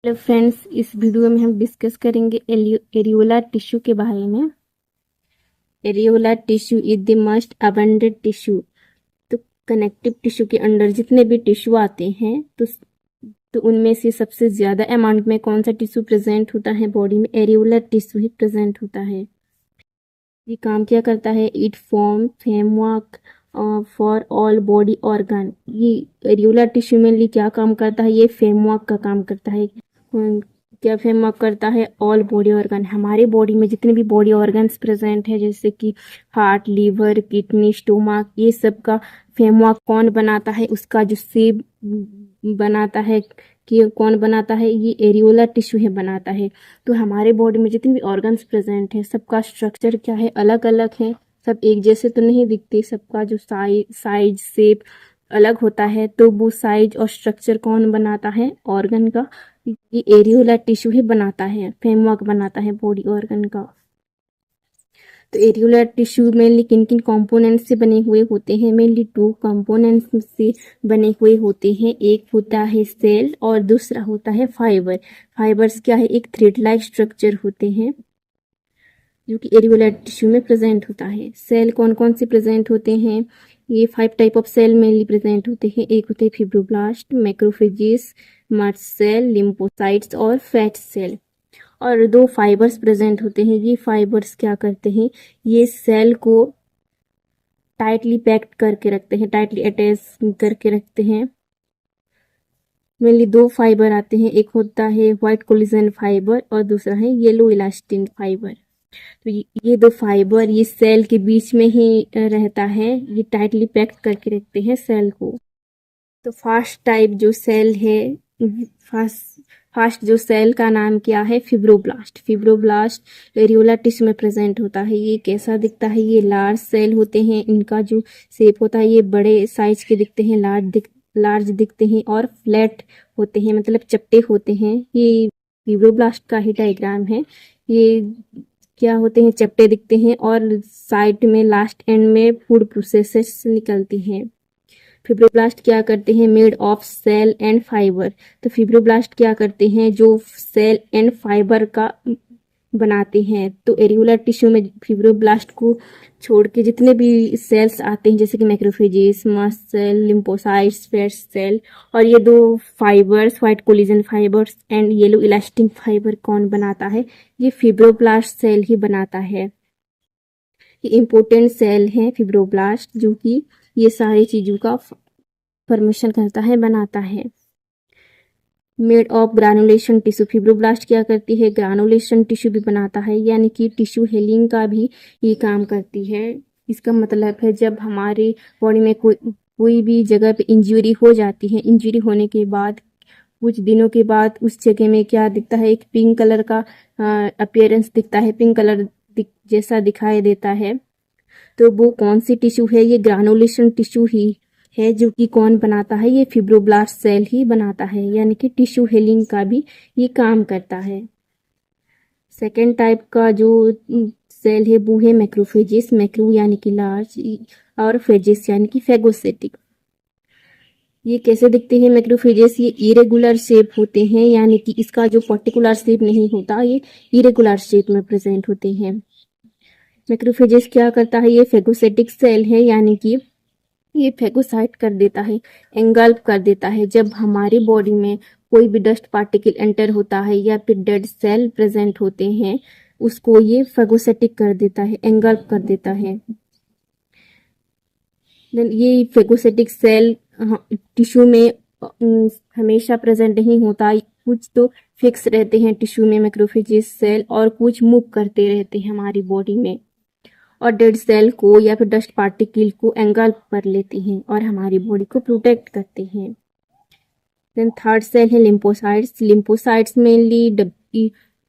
Hello friends, इस video में हम डिस्कस करेंगे एरियोला टिश्यू के बारे में। Areola tissue is the most abundant tissue. तो कनेक्टिव टिश्यू के अंडर जितने भी टिश्यू आते हैं तो उनमें से सबसे ज़्यादा अमाउंट में कौन सा टिश्यू प्रेजेंट होता है बॉडी में? एरियोला टिश्यू ही प्रेजेंट होता है। ये काम क्या करता है? It form framework for all body organ. ये एरियोला टिश्यू मेनली क्या काम करता है? ये फ्रेमवर्क का काम करता है। क्या फ्रेमवर्क करता है? All body organ. हमारे बॉडी में जितने भी बॉडी ऑर्गन्स प्रेजेंट है, जैसे कि हार्ट, लीवर, किडनी, स्टोमक, ये सब का फ्रेमवर्क कौन बनाता है? उसका जो शेप बनाता है कि कौन बनाता है? ये एरियोला टिश्यू है बनाता है। तो हमारे बॉडी में जितने भी ऑर्गन्स प्रेजेंट है, सबका स्ट्रक्चर क्या है? अलग अलग है। सब एक जैसे तो नहीं दिखते, सबका जो साइज शेप अलग होता है। तो वो साइज और स्ट्रक्चर कौन बनाता है ऑर्गन का? ये एरियोला टिश्यू ही बनाता है, फ्रेमवर्क बनाता है बॉडी ऑर्गन का। तो एरियोला टिश्यू मेनली किन किन कंपोनेंट्स से बने हुए होते हैं? मेनली 2 कंपोनेंट्स से बने हुए होते हैं। एक होता है सेल और दूसरा होता है फाइबर। फाइबर्स क्या है? एक थ्रेड लाइक स्ट्रक्चर होते हैं जो कि एरियोला टिश्यू में प्रेजेंट होता है। सेल कौन कौन से प्रेजेंट होते हैं? ये 5 type of cell mainly present होते हैं। एक होते हैं फिब्रोब्लास्ट, मैक्रोफेजेस, मर्ज सेल, लिम्फोसाइट्स और फैट सेल। और 2 फाइबर्स प्रेजेंट होते हैं। ये फाइबर्स क्या करते हैं? ये सेल को टाइटली पैक्ड करके रखते हैं, टाइटली अटैच करके रखते हैं। मेनली 2 फाइबर आते हैं, एक होता है व्हाइट कोलेजन फाइबर और दूसरा है येलो इलास्टिन फाइबर। तो ये 2 फाइबर ये सेल के बीच में ही रहता है, ये टाइटली पैक्ड करके रखते हैं सेल को। तो फर्स्ट टाइप जो सेल है, फर्स्ट जो सेल का नाम क्या है? फिब्रोब्लास्ट। फिब्रोब्लास्ट एरियोला टिश्यू में प्रेजेंट होता है। ये कैसा दिखता है? ये लार्ज सेल होते हैं। इनका जो शेप होता है ये बड़े साइज के दिखते हैं, लार्ज दिखते हैं और फ्लैट होते हैं, मतलब चपटे होते हैं। ये फिब्रोब्लास्ट का ही डायग्राम है। ये क्या होते हैं? चपटे दिखते हैं और साइड में लास्ट एंड में फूड प्रोसेसेस निकलती हैं। फिब्रोब्लास्ट क्या करते हैं? Made of cell and fibre. तो फिब्रोब्लास्ट क्या करते हैं? जो सेल एंड फाइबर का बनाते हैं। तो एरियोला टिश्यू में फिब्रोब्लास्ट को छोड़ के जितने भी सेल्स आते हैं, जैसे कि macrophages, mast cell, lymphocytes, fat cell, और ये 2 fibres, white collagen fibres and yellow elastin fibre कौन बनाता है? ये फिब्रोब्लास्ट सेल ही बनाता है। ये इम्पोर्टेंट सेल है फिब्रोब्लास्ट, जो कि ये सारी चीज़ों का फॉर्मेशन करता है, बनाता है। Made of granulation tissue. Fibroblast क्या करती है? ग्रानुलेशन टिश्यू भी बनाता है, यानी कि टिश्यू हीलिंग का भी ये काम करती है। इसका मतलब है जब हमारे बॉडी में कोई भी जगह पे इंजरी हो जाती है, इंजरी होने के बाद कुछ दिनों के बाद उस जगह में क्या दिखता है? एक पिंक कलर का अपीयरेंस दिखता है, पिंक कलर जैसा दिखाई देता है। तो वो कौन सी टिश्यू है? ये ग्रानुलेशन टिश्यू ही है, जो कि कौन बनाता है? ये फिब्रोब्लास्ट सेल ही बनाता है, यानी कि टिश्यू हीलिंग का भी ये काम करता है। सेकेंड टाइप का जो सेल है वो है मैक्रोफेजेस। मैक्रो यानी कि लार्ज और फेजेस यानी कि फेगोसेटिक। ये कैसे दिखते हैं मैक्रोफेजेस? ये इरेगुलर शेप होते हैं, यानी कि इसका जो पर्टिकुलर शेप नहीं होता, ये इरेगुलर शेप में प्रेजेंट होते हैं। मैक्रोफेजेस क्या करता है? ये फेगोसेटिक सेल है, यानी कि ये फेगोसाइट कर देता है, एंगल्फ कर देता है। जब हमारी बॉडी में कोई भी डस्ट पार्टिकल एंटर होता है या फिर डेड सेल प्रेजेंट होते हैं, उसको ये फेगोसेटिक कर देता है, एंगल्फ कर देता है। देन ये फेगोसेटिक सेल टिश्यू में हमेशा प्रेजेंट नहीं होता, कुछ तो फिक्स रहते हैं टिश्यू में मैक्रोफेजेस सेल, और कुछ मूव करते रहते हैं हमारी बॉडी में, और डेड सेल को या फिर डस्ट पार्टिकल को एंगल्फ कर लेते हैं और हमारी बॉडी को प्रोटेक्ट करते हैं। देन थर्ड सेल है लिम्फोसाइट्स। लिम्फोसाइट्स मेनली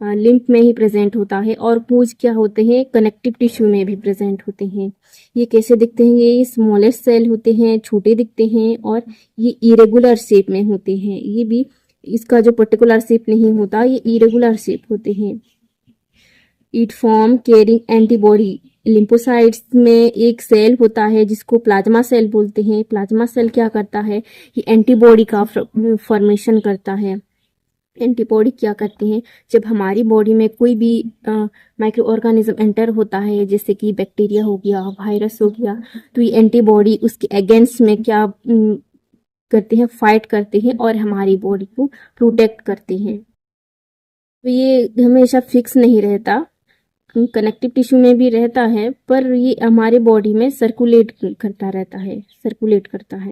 लिम्फ में ही प्रेजेंट होता है, और कुछ क्या होते हैं? कनेक्टिव टिश्यू में भी प्रेजेंट होते हैं। ये कैसे दिखते हैं? ये स्मॉलेस्ट सेल होते हैं, छोटे दिखते हैं, और ये इरेगुलर शेप में होते हैं। ये भी इसका जो पर्टिकुलर शेप नहीं होता, ये इरेगुलर शेप होते हैं। It form carrying antibody. Lymphocytes में एक सेल होता है जिसको प्लाज्मा सेल बोलते हैं। प्लाज्मा सेल क्या करता है? ये एंटीबॉडी का फॉर्मेशन करता है। एंटीबॉडी क्या करते हैं, जब हमारी बॉडी में कोई भी माइक्रो ऑर्गेनिज्म एंटर होता है, जैसे कि बैक्टीरिया हो गया, वायरस हो गया, तो ये एंटीबॉडी उसके अगेंस्ट में क्या करते हैं, फाइट करते हैं और हमारी बॉडी को प्रोटेक्ट करते हैं। तो ये हमेशा फिक्स नहीं रहता, कनेक्टिव टिश्यू में भी रहता है, पर ये हमारे बॉडी में सर्कुलेट करता रहता है, सर्कुलेट करता है।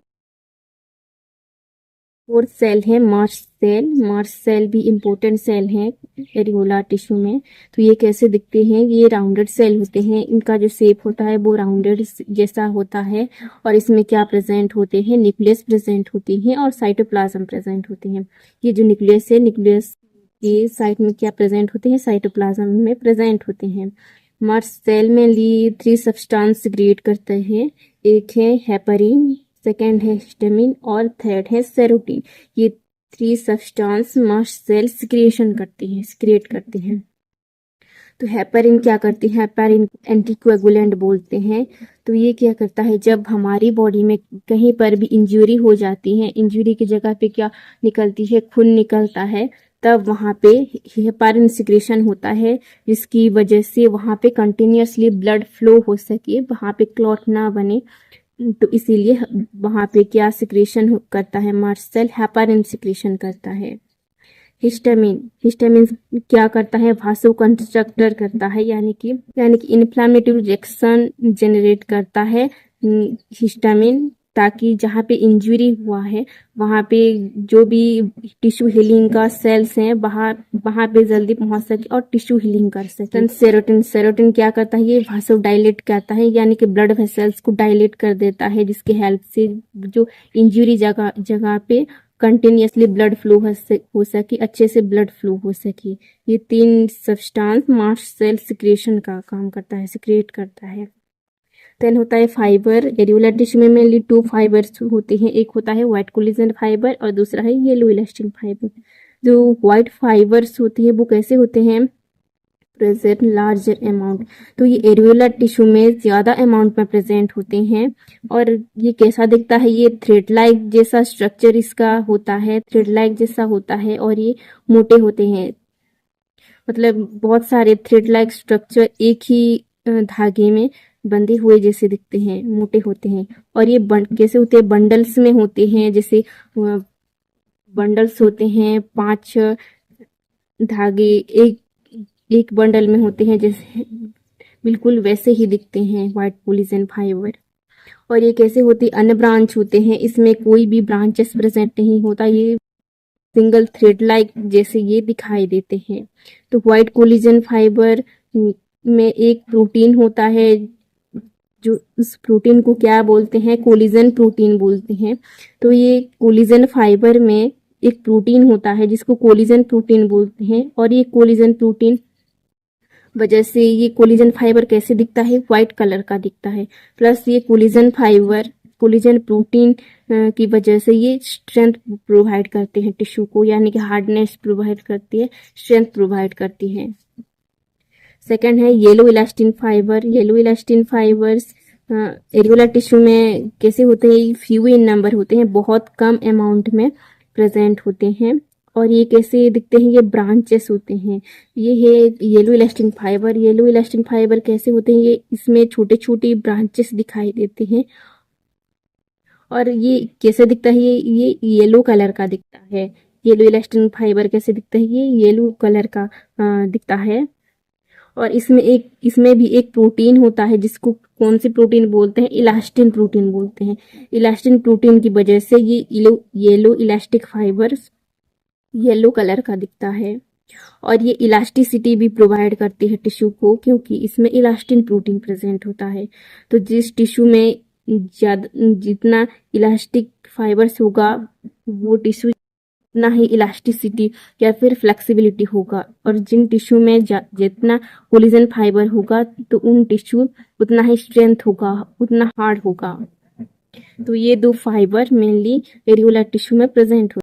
और सेल है मार्श सेल। मार्श सेल भी इम्पोर्टेंट सेल है एरियोला टिश्यू में। तो ये कैसे दिखते हैं, ये राउंडेड सेल होते हैं, इनका जो शेप होता है वो राउंडेड जैसा होता है। और इसमें क्या प्रेजेंट होते हैं, न्यूक्लियस प्रेजेंट होती है और साइटोप्लाज्म प्रेजेंट होते हैं। ये जो न्यूक्लियस है, न्यूक्लियस के साइड में क्या प्रेजेंट होते हैं, साइटोप्लाज्म में प्रेजेंट होते हैं। मार्श सेल में ली 3 सब्सटेंस क्रिएट करते हैं, एक है हेपरिन, सेकेंड है हिस्टामिन और थर्ड है सेरोटीन। ये 3 सब्सटेंस मार्श सेल सिक्रिएशन करती हैं, सिक्रिएट करते हैं। तो हेपरिन क्या करती है, हेपरिन एंटीकोएगुलेंट बोलते हैं। तो ये क्या करता है, जब हमारी बॉडी में कहीं पर भी इंजरी हो जाती है, इंजरी की जगह पे क्या निकलती है, खून निकलता है, तब वहाँ पे हेपरिन सिक्रेशन होता है, जिसकी वजह से वहाँ पे कंटिन्यूसली ब्लड फ्लो हो सके, वहाँ पे क्लॉट ना बने। तो इसीलिए वहाँ पे क्या सिक्रेशन करता है, मार्श सेल हेपरिन सिक्रेशन करता है। हिस्टामिन, हिस्टामिन क्या करता है, वासो कंस्ट्रक्टर करता है, यानी कि इन्फ्लामेटरी रिएक्शन जनरेट करता है हिस्टामिन, ताकि जहाँ पे इंजरी हुआ है वहाँ पे जो भी टिश्यू हीलिंग का सेल्स हैं वहाँ पे जल्दी पहुँच सके और टिश्यू हीलिंग कर सके। सेरोटिन, सेरोटिन क्या करता है, ये वासो डायलेट करता है, यानी कि ब्लड वेसल्स को डायलेट कर देता है, जिसके हेल्प से जो इंजरी जगह पे कंटिन्यूसली ब्लड फ्लो हो सके, अच्छे से ब्लड फ्लो हो सके। ये 3 सब्सटेंस मार्श सेल सिक्रेशन का काम करता है, सिक्रेट करता है। देन होता है फाइबर। एरियोला टिश्यू में मेनली 2 फाइबर्स होते हैं, एक होता है व्हाइट कोलेजन फाइबर और दूसरा है येलो इलास्टिन फाइबर। जो व्हाइट फाइबर्स होते हैं वो कैसे होते हैं, प्रेजेंट लार्जर अमाउंट। तो ये एरियोला टिश्यू में ज़्यादा अमाउंट में प्रेजेंट होते हैं। और ये कैसा दिखता है, ये थ्रेड लाइक जैसा स्ट्रक्चर इसका होता है, थ्रेड लाइक जैसा होता है, और ये मोटे होते हैं, मतलब बहुत सारे थ्रेड लाइक स्ट्रक्चर एक ही धागे में बंधे हुए जैसे दिखते हैं, मोटे होते हैं। और ये कैसे होते हैं, बंडल्स में होते हैं, जैसे बंडल्स होते हैं 5 धागे एक बंडल में होते हैं, जैसे बिल्कुल वैसे ही दिखते हैं व्हाइट कोलेजन फाइबर। और ये कैसे होते, अनब्रांच होते हैं, इसमें कोई भी ब्रांचेस प्रेजेंट नहीं होता, ये सिंगल थ्रेड लाइक जैसे ये दिखाई देते हैं। तो व्हाइट कोलेजन फाइबर में एक प्रोटीन होता है, जो उस प्रोटीन को क्या बोलते हैं, कोलेजन प्रोटीन बोलते हैं। तो ये कोलेजन फाइबर में एक प्रोटीन होता है जिसको कोलेजन प्रोटीन बोलते हैं। और ये कोलेजन प्रोटीन वजह से ये कोलेजन फाइबर कैसे दिखता है, व्हाइट कलर का दिखता है। प्लस ये कोलेजन फाइबर कोलेजन प्रोटीन की वजह से ये स्ट्रेंथ प्रोवाइड करते हैं टिश्यू को, यानी कि हार्डनेस प्रोवाइड करती है, स्ट्रेंथ प्रोवाइड करती है। सेकंड है yellow elastin fibre. Yellow elastin fibres areola tissue में कैसे होते हैं, फ्यू इन नंबर होते हैं, बहुत कम अमाउंट में प्रेजेंट होते हैं। और ये कैसे दिखते हैं, ये ब्रांचेस होते हैं। ये है yellow elastin fibre. Yellow elastin fibre कैसे होते हैं, ये इसमें छोटे छोटे ब्रांचेस दिखाई देते हैं। और ये कैसे दिखता है, ये येलो कलर का दिखता है। येलो इलास्टिन फाइबर कैसे दिखता है, ये येलो कलर का दिखता है। और इसमें भी एक प्रोटीन होता है, जिसको कौन सी प्रोटीन बोलते हैं, इलास्टिन प्रोटीन बोलते हैं। इलास्टिन प्रोटीन की वजह से ये yellow elastic fibre yellow colour का दिखता है। और ये इलास्टिसिटी भी प्रोवाइड करती है टिश्यू को, क्योंकि इसमें इलास्टिन प्रोटीन प्रेजेंट होता है। तो जिस टिश्यू में जितना इलास्टिक फाइबर्स होगा, वो टिश्यू उतना ही इलास्टिसिटी या फिर फ्लेक्सिबिलिटी होगा। और जिन टिश्यू में जितना कोलेजन फाइबर होगा, तो उन टिश्यू उतना ही स्ट्रेंथ होगा, उतना हार्ड होगा। तो ये 2 फाइबर मेनली एरियोला टिश्यू में प्रेजेंट होते हैं।